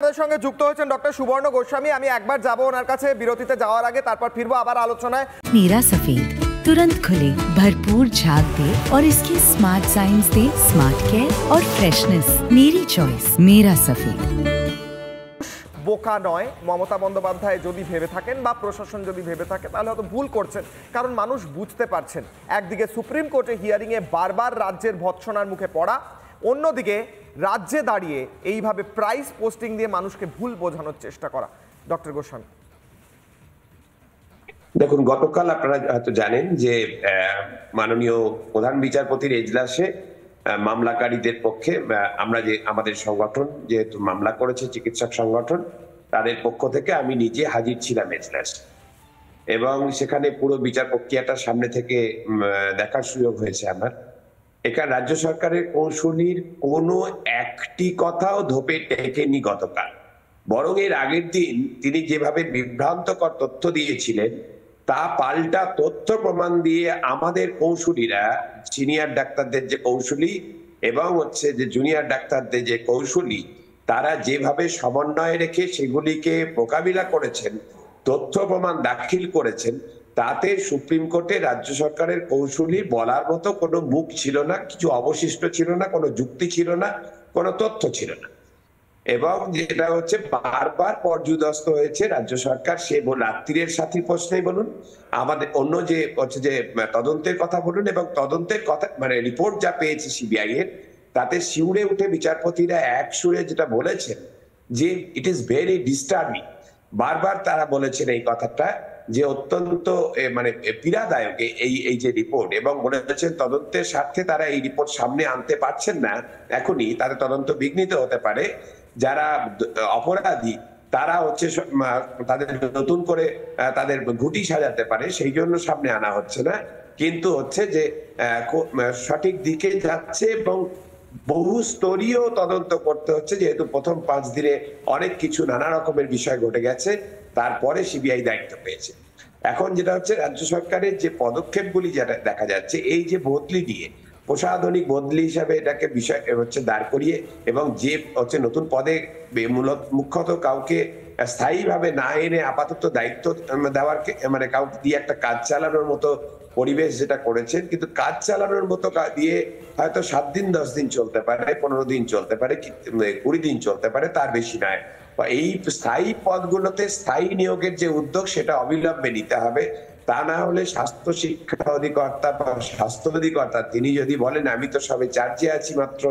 আমাদের সঙ্গে যুক্ত হয়েছেন ডক্টর সুবর্ণ গোস্বামী। আমি একবার যাব ওনার কাছে বিরতিতে যাওয়ার আগে, তারপর ফিরবো আবার আলোচনায়। नीरा सफेद तुरंत खुले, भरपूर झाग दे और इसके स्मार्ट साइंस दे स्मार्ट केयर और फ्रेशनेस। मेरी चॉइस मेरा सफेद। বোকা নয়, মমতা বন্দ্যোপাধ্যায় যদি ভেবে থাকেন বা প্রশাসন যদি ভেবে থাকে তাহলে হয়তো ভুল করছেন, কারণ মানুষ বুঝতে পারছেন একদিকে সুপ্রিম কোর্টে হিয়ারিংয়ে বারবার রাজ্যের ভৎসনার মুখে পড়া, অন্যদিকে রাজ্যে দাঁড়িয়ে এইভাবে প্রাইস পোস্টিং দিয়ে মানুষকে ভুল বোঝানোর চেষ্টা করা। ডক্টর গোস্বামী, দেখুন, গতকাল আপনারা হয়তো জানেন যে মাননীয় প্রধান বিচারপতির এজলাসে মামলাকারীদের পক্ষে আমরা যে আমাদের সংগঠন যেহেতু মামলা করেছে, চিকিৎসক সংগঠন, তাদের পক্ষ থেকে আমি নিজে হাজির ছিলাম এজলাস, এবং সেখানে পুরো বিচার প্রক্রিয়াটা সামনে থেকে দেখার সুযোগ হয়েছে আমার। এখানে রাজ্য সরকারের কৌঁসুলির কোনো একটি কথাও ধোপে টেকেনি গতকাল, বরং এর আগের দিন তিনি যেভাবে বিভ্রান্তকর তথ্য দিয়েছিলেন তা পাল্টা তথ্য প্রমাণ দিয়ে আমাদের কৌঁসুলিরা, সিনিয়র ডাক্তারদের যে কৌঁসুলি এবং যে জুনিয়র ডাক্তারদের যে কৌঁসুলি, তারা যেভাবে সমন্বয় রেখে সেগুলিকে মোকাবিলা করেছেন, তথ্য প্রমাণ দাখিল করেছেন, তাতে সুপ্রিম কোর্টে রাজ্য সরকারের কৌঁসুলি বলার মতো কোনো মুখ ছিল না, কিছু অবশিষ্ট ছিল না, কোনো যুক্তি ছিল না, কোনো তথ্য ছিল না। এবং যেটা বারবার পর্যুদস্ত হয়েছে রাজ্য সরকার, সে রাত্রির সাথী প্রশ্নেই বলুন, আমাদের অন্য যে তদন্তের কথা বলুন, এবং তদন্তের কথা মানে রিপোর্ট যা পেয়েছে সিবিআই এর, তাতে শিউরে উঠে বিচারপতিরা এক সুরে যেটা বলেছেন যে ইট ইজ ভেরি ডিস্টার্বিং। বারবার তারা বলেছেন এই কথাটা যে অত্যন্ত পীড়াদায়ক এই যে রিপোর্ট, এবং বলেছেন তদন্তের স্বার্থে তারা এই রিপোর্ট সামনে আনতে পারছেন না এখনই, তাদের তদন্ত বিঘ্নিত হতে পারে। যারা অপরাধী তারা তাদের নতুন করে তাদের ঘুঁটি সাজাতে পারে, সেই জন্য সামনে আনা হচ্ছে না। কিন্তু যে সঠিক দিকে যাচ্ছে এবং বহু স্তরীয় তদন্ত করতে হচ্ছে, যেহেতু প্রথম 5 দিনে অনেক কিছু নানা রকমের বিষয় ঘটে গেছে, তারপরে সিবিআই দায়িত্ব পেয়েছে। এখন যেটা রাজ্য সরকারের যে পদক্ষেপগুলি যেটা দেখা যাচ্ছে, এই যে বদলি দিয়ে প্রশাসনিক বদলি হিসাবে এটাকে বিষয় দাঁড় করিয়ে, এবং যে নতুন পদে মুখ্যত কাউকে স্থায়ীভাবে না এনে আপাতত দায়িত্ব দেওয়ার কাউকে দিয়ে একটা কাজ চালানোর মতো পরিবেশ যেটা করেছেন, কিন্তু কাজ চালানোর মতো দিয়ে হয়তো 7 দিন 10 দিন চলতে পারে, 15 দিন চলতে পারে, 20 দিন চলতে পারে, তার বেশি নয়। এই স্থায়ী পদগুলোতে স্থায়ী নিয়োগের যে উদ্যোগ, সেটা অবিলম্বে নিতে হবে। তা না হলে স্বাস্থ্য শিক্ষা অধিকর্তা বা স্বাস্থ্য অধিকর্তা তিনি যদি বলেন আমি তো সবে চার্জে আছি মাত্র,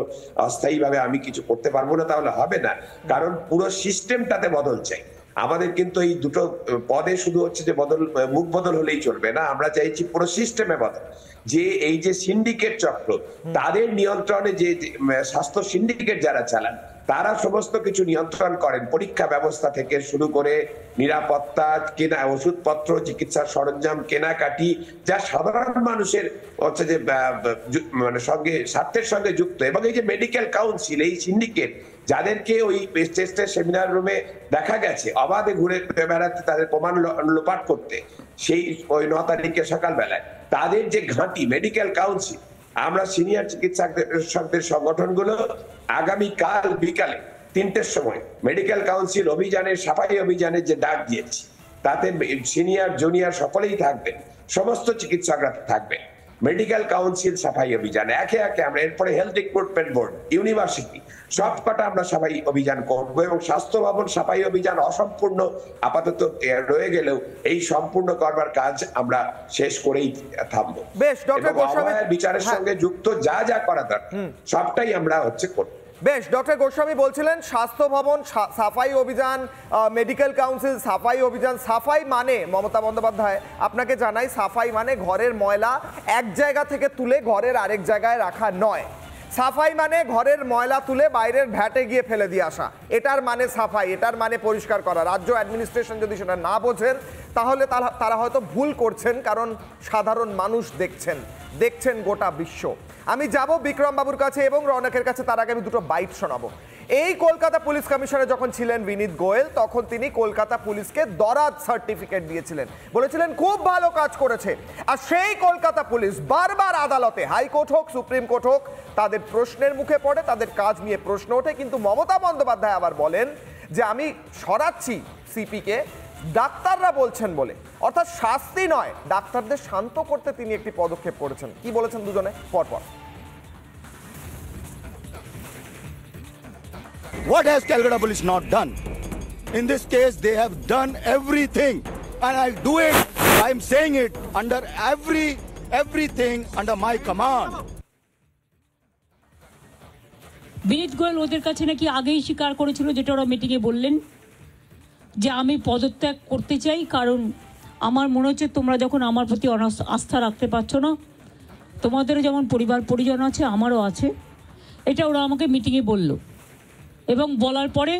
অস্থায়ীভাবে আমি কিছু করতে পারবো না, তাহলে হবে না। কারণ পুরো সিস্টেমটাতে বদল চাই আমাদের। কিন্তু এই দুটো পদে শুধু যে বদল, মুখ বদল হলেই চলবে না, আমরা চাইছি পুরো সিস্টেমে বদল। যে এই যে সিন্ডিকেট চক্র, তাদের নিয়ন্ত্রণে যে স্বাস্থ্য সিন্ডিকেট যারা চালান, তারা সমস্ত কিছু নিয়ন্ত্রণ করেন, পরীক্ষা ব্যবস্থা থেকে শুরু করে নিরাপত্তা, কেনা ওষুধপত্র, চিকিৎসার সরঞ্জাম কেনাকাটি, যা সাধারণ মানুষের যে সঙ্গে স্বার্থের সঙ্গে যুক্ত। এবং এই যে মেডিকেল কাউন্সিল, এই সিন্ডিকেট যাদেরকে ওই টেস্টের সেমিনার রুমে দেখা গেছে অবাধে ঘুরে বেড়াতে, তাদের প্রমাণ লোপাট করতে, সেই ওই 9 তারিখে সকালবেলায় তাদের যে ঘাঁটি মেডিকেল কাউন্সিল, আমরা সিনিয়র চিকিৎসকদের সংগঠনগুলো আগামী কাল বিকালে 3টের সময় মেডিকেল কাউন্সিল অভিযানের, সাফাই অভিযানের যে ডাক দিয়েছি, তাতে সিনিয়র জুনিয়র সকলেই থাকবেন, সমস্ত চিকিৎসকরা থাকবেন। মেডিকেল কাউন্সিল সাফাই অভিযান একে একে আমরা, এরপরে হেলথ রিক্রুটমেন্ট বোর্ড, ইউনিভার্সিটি, সবকটা আমরা সাফাই অভিযান করবো। এবং স্বাস্থ্য ভবন সাফাই অভিযান অসম্পূর্ণ আপাতত রয়ে গেলেও এই সম্পূর্ণ করবার কাজ আমরা শেষ করেই থামবো। বেশ, ডক্টর গোস্বামী, বিচারের সঙ্গে যুক্ত যা যা করা দরকার সবটাই আমরা করব। বেশ, ডক্টর গোস্বামী বলছিলেন স্বাস্থ্য ভবন সাফাই অভিযান, মেডিকেল কাউন্সিল সাফাই অভিযান। সাফাই মানে মমতা বন্দ্যোপাধ্যায়, আপনাকে জানাই, সাফাই মানে ঘরের ময়লা এক জায়গা থেকে তুলে ঘরের আরেক জায়গায় রাখা নয়। সাফাই মানে ঘরের ময়লা তুলে বাইরের ভ্যাটে গিয়ে ফেলে দিয়ে আসা, এটার মানে সাফাই, এটার মানে পরিষ্কার করা। রাজ্য অ্যাডমিনিস্ট্রেশন যদি সেটা না বোঝেন তাহলে তারা হয়তো ভুল করছেন, কারণ সাধারণ মানুষ দেখছেন গোটা বিশ্ব। আমি যাব বিক্রম বাবুর কাছে এবং রৌনকের কাছে, তার আগে আমি দুটো বাইট শোনাবো। এই কলকাতা পুলিশ কমিশনার যখন ছিলেন বিনীত গোয়েল, তখন তিনি কলকাতা পুলিশকে দরাদ সার্টিফিকেট দিয়েছিলেন, বলেছিলেন খুব ভালো কাজ করেছে। আর সেই কলকাতা পুলিশ বারবার আদালতে, হাইকোর্ট হোক সুপ্রিম কোর্ট হোক, তাদের প্রশ্নের মুখে পড়ে, তাদের কাজ নিয়ে প্রশ্ন ওঠে, কিন্তু মমতা বন্দ্যোপাধ্যায় আবার বলেন যে আমি সরাচ্ছি সিপিকে, ডাক্তাররা বলছেন বলে, অর্থাৎ শাস্তি নয়, ডাক্তারদের শান্ত করতে তিনি একটি পদক্ষেপ করেছেন। কি বলেছেন দুজনে পরপর। What has Calcutta Police not done? In this case, they have done everything, and I'll do it. I'm saying it under everything under my command. বিনীত গোয়েল ওদের কাছে নাকি আগেই স্বীকার করেছিল, যেটা ওরা মিটিংয়ে বললেন, যে আমি পদত্যাগ করতে চাই, কারণ আমার মনে হচ্ছে তোমরা যখন আমার প্রতি আস্থা রাখতে পারছো না, তোমাদেরও যেমন পরিবার পরিজন আছে আমারও আছে, এটা ওরা আমাকে মিটিংয়ে বলল। এবং বলার পরে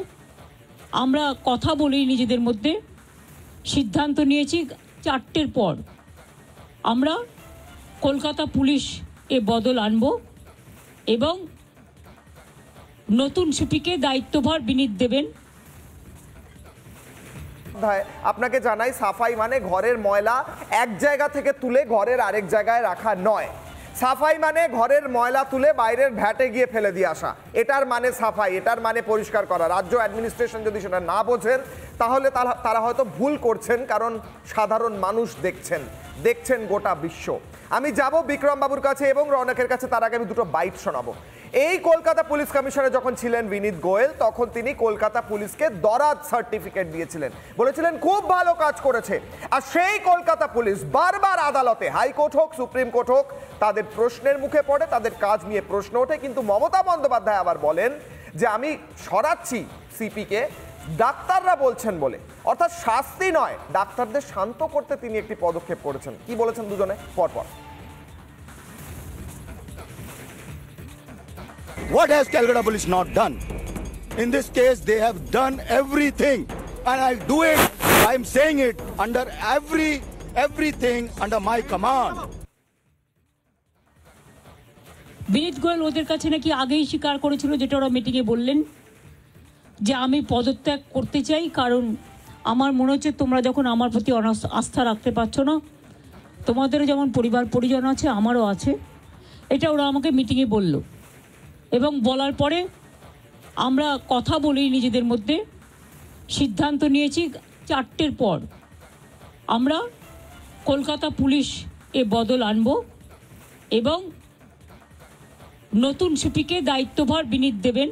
আমরা কথা বলি নিজেদের মধ্যে, সিদ্ধান্ত নিয়েছি 4টের পর আমরা কলকাতা পুলিশ এ বদল আনব এবং নতুন সিপিকে দায়িত্বভার বিনীত দেবেন। আপনাকে জানাই, সাফাই মানে ঘরের ময়লা এক জায়গা থেকে তুলে ঘরের আরেক জায়গায় রাখা নয়। সাফাই মানে ঘরের ময়লা তুলে বাইরের ভ্যাটে গিয়ে ফেলে দিয়ে আসা, এটার মানে সাফাই, এটার মানে পরিষ্কার করা। রাজ্য অ্যাডমিনিস্ট্রেশন যদি সেটা না বোঝেন তাহলে তারা হয়তো ভুল করছেন, কারণ সাধারণ মানুষ দেখছেন গোটা বিশ্ব। আমি যাব বিক্রম বাবুর কাছে এবং রৌনকের কাছে, তার আগে আমি দুটো বাইট শোনাবো। এই কলকাতা পুলিশ কমিশনার যখন ছিলেন বিনীত গোয়েল, তখন তিনি কলকাতা পুলিশকে দরাজ সার্টিফিকেট দিয়েছিলেন, বলেছিলেন খুব ভালো কাজ করেছে। আর সেই কলকাতা পুলিশ বারবার আদালতে, হাইকোর্ট হোক সুপ্রিম কোর্ট হোক, তাদের প্রশ্নের মুখে পড়ে, তাদের কাজ নিয়ে প্রশ্ন ওঠে, কিন্তু মমতা বন্দ্যোপাধ্যায় আবার বলেন যে আমি সরাচ্ছি সিপিকে, ডাক্তাররা বলছেন বলে, অর্থাৎ শাস্তি নয়, ডাক্তারদের শান্ত করতে তিনি একটি পদক্ষেপ করেছেন। কি বলেছেন দুজনে পরপর। What has Calcutta Police not done? In this case, they have done everything, and I'll do it. I'm saying it under everything under my command. বিনীত গোয়েল ওদের কাছে নাকি আগেই স্বীকার করেছিল, যেটা ওরা মিটিংয়ে বললেন, যে আমি পদত্যাগ করতে চাই, কারণ আমার মনে হচ্ছে তোমরা যখন আমার প্রতি আস্থা রাখতে পারছো না, তোমাদেরও যেমন পরিবার পরিজন আছে আমারও আছে, এটা ওরা আমাকে মিটিংয়ে বলল। এবং বলার পরে আমরা কথা বলি নিজেদের মধ্যে, সিদ্ধান্ত নিয়েছি 4টের পর আমরা কলকাতা পুলিশ এ বদল আনব এবং নতুন সিপিকে দায়িত্বভার বিনীত দেবেন।